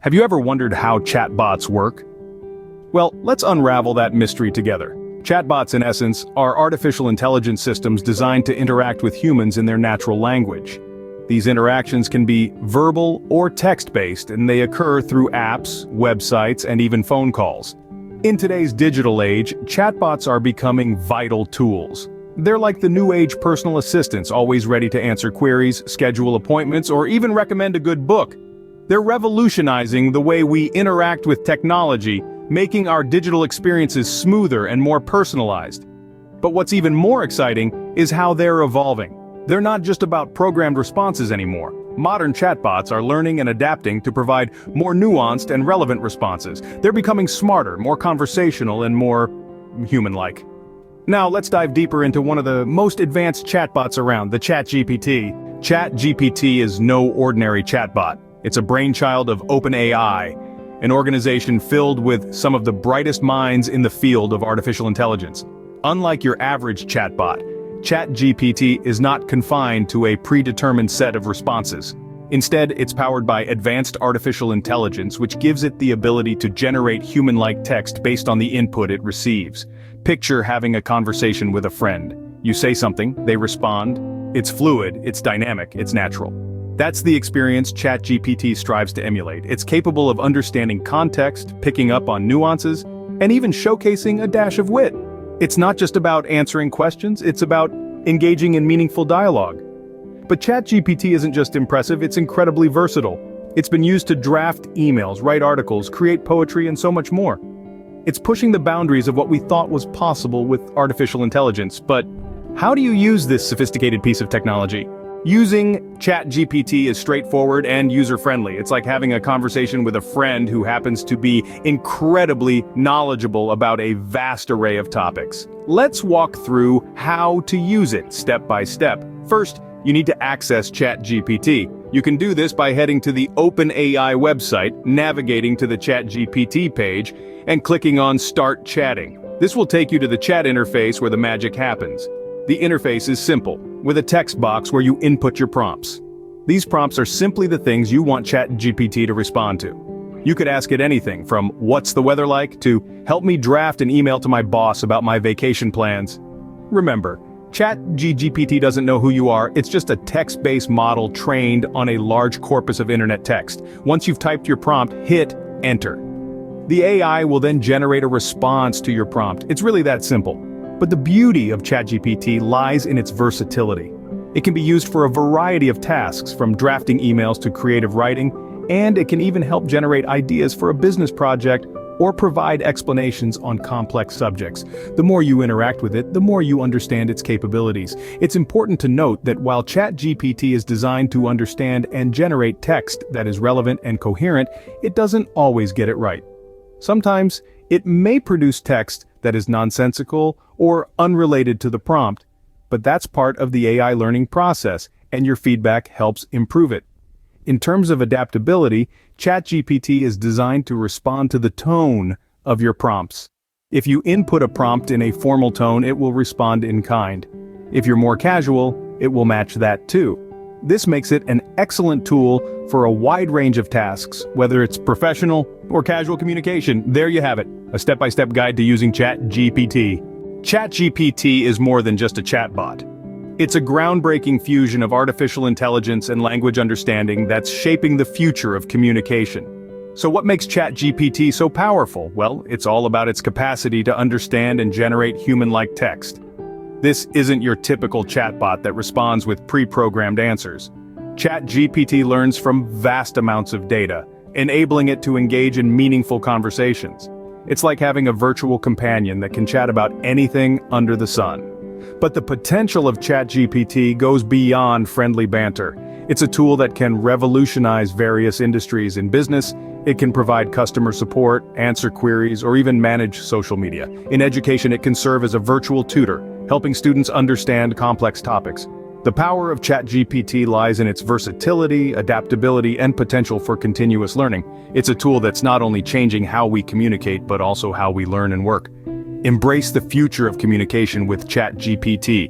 Have you ever wondered how chatbots work? Well, let's unravel that mystery together. Chatbots, in essence, are artificial intelligence systems designed to interact with humans in their natural language. These interactions can be verbal or text-based, and they occur through apps, websites, and even phone calls. In today's digital age, chatbots are becoming vital tools. They're like the new age personal assistants, always ready to answer queries, schedule appointments, or even recommend a good book. They're revolutionizing the way we interact with technology, making our digital experiences smoother and more personalized. But what's even more exciting is how they're evolving. They're not just about programmed responses anymore. Modern chatbots are learning and adapting to provide more nuanced and relevant responses. They're becoming smarter, more conversational, and more human-like. Now let's dive deeper into one of the most advanced chatbots around, the Chat GPT. Chat GPT is no ordinary chatbot. It's a brainchild of OpenAI, an organization filled with some of the brightest minds in the field of artificial intelligence. Unlike your average chatbot, Chat GPT is not confined to a predetermined set of responses. Instead, it's powered by advanced artificial intelligence, which gives it the ability to generate human-like text based on the input it receives. Picture having a conversation with a friend. You say something, they respond. It's fluid, it's dynamic, it's natural. That's the experience Chat GPT strives to emulate. It's capable of understanding context, picking up on nuances, and even showcasing a dash of wit. It's not just about answering questions, it's about engaging in meaningful dialogue. But Chat GPT isn't just impressive, it's incredibly versatile. It's been used to draft emails, write articles, create poetry, and so much more. It's pushing the boundaries of what we thought was possible with artificial intelligence. But how do you use this sophisticated piece of technology? Using Chat GPT is straightforward and user-friendly. It's like having a conversation with a friend who happens to be incredibly knowledgeable about a vast array of topics. Let's walk through how to use it step by step. First, you need to access Chat GPT. You can do this by heading to the OpenAI website, navigating to the Chat GPT page, and clicking on Start Chatting. This will take you to the chat interface where the magic happens. The interface is simple, with a text box where you input your prompts. These prompts are simply the things you want Chat GPT to respond to. You could ask it anything from "What's the weather like?" to "Help me draft an email to my boss about my vacation plans." Remember, Chat GPT doesn't know who you are, it's just a text-based model trained on a large corpus of internet text. Once you've typed your prompt, hit Enter. The AI will then generate a response to your prompt. It's really that simple. But the beauty of ChatGPT lies in its versatility. It can be used for a variety of tasks, from drafting emails to creative writing, and it can even help generate ideas for a business project or provide explanations on complex subjects. The more you interact with it, the more you understand its capabilities. It's important to note that while ChatGPT is designed to understand and generate text that is relevant and coherent, it doesn't always get it right. Sometimes, it may produce text that is nonsensical or unrelated to the prompt, but that's part of the AI learning process, and your feedback helps improve it. In terms of adaptability, ChatGPT is designed to respond to the tone of your prompts. If you input a prompt in a formal tone, it will respond in kind. If you're more casual, it will match that too. This makes it an excellent tool for a wide range of tasks, whether it's professional or casual communication. There you have it, a step-by-step guide to using ChatGPT. ChatGPT is more than just a chatbot. It's a groundbreaking fusion of artificial intelligence and language understanding that's shaping the future of communication. So what makes ChatGPT so powerful? Well, it's all about its capacity to understand and generate human-like text. This isn't your typical chatbot that responds with pre-programmed answers. ChatGPT learns from vast amounts of data, enabling it to engage in meaningful conversations. It's like having a virtual companion that can chat about anything under the sun. But the potential of ChatGPT goes beyond friendly banter. It's a tool that can revolutionize various industries in business. It can provide customer support, answer queries, or even manage social media. In education, it can serve as a virtual tutor, helping students understand complex topics. The power of ChatGPT lies in its versatility, adaptability, and potential for continuous learning. It's a tool that's not only changing how we communicate, but also how we learn and work. Embrace the future of communication with ChatGPT.